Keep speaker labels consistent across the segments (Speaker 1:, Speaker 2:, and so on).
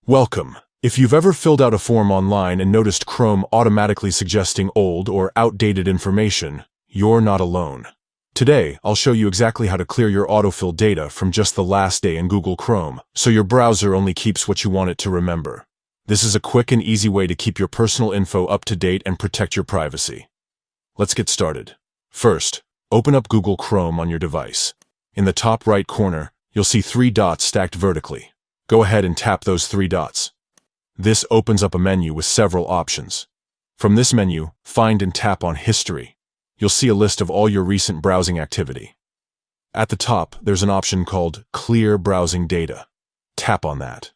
Speaker 1: Welcome. If you've ever filled out a form online and noticed Chrome automatically suggesting old or outdated information, you're not alone. Today, I'll show you exactly how to clear your autofill data from just the last day in Google Chrome, so your browser only keeps what you want it to remember. This is a quick and easy way to keep your personal info up to date and protect your privacy. Let's get started. First, open up Google Chrome on your device. In the top right corner, you'll see 3 dots stacked vertically. Go ahead and tap those 3 dots. This opens up a menu with several options. From this menu, find and tap on History. You'll see a list of all your recent browsing activity. At the top, there's an option called Clear Browsing Data. Tap on that.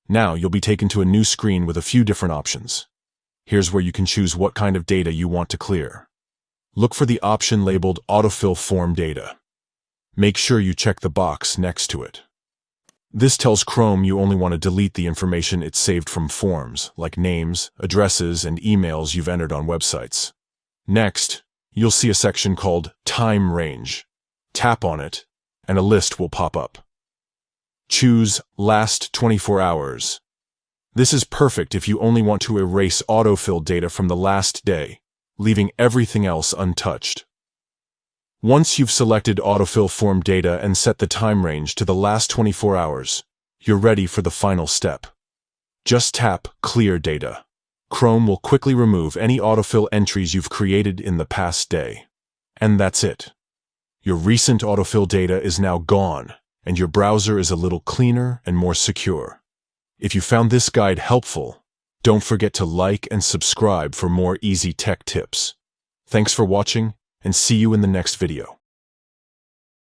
Speaker 1: Now you'll be taken to a new screen with a few different options. Here's where you can choose what kind of data you want to clear. Look for the option labeled Autofill Form Data. Make sure you check the box next to it. This tells Chrome you only want to delete the information it saved from forms, like names, addresses, and emails you've entered on websites. Next, you'll see a section called Time Range. Tap on it, and a list will pop up. Choose Last 24 Hours. This is perfect if you only want to erase autofill data from the last day, leaving everything else untouched. Once you've selected Autofill Form Data and set the time range to the last 24 hours, you're ready for the final step. Just tap Clear Data. Chrome will quickly remove any autofill entries you've created in the past day. And that's it. Your recent autofill data is now gone, and your browser is a little cleaner and more secure. If you found this guide helpful, don't forget to like and subscribe for more easy tech tips. Thanks for watching, and see you in the next video.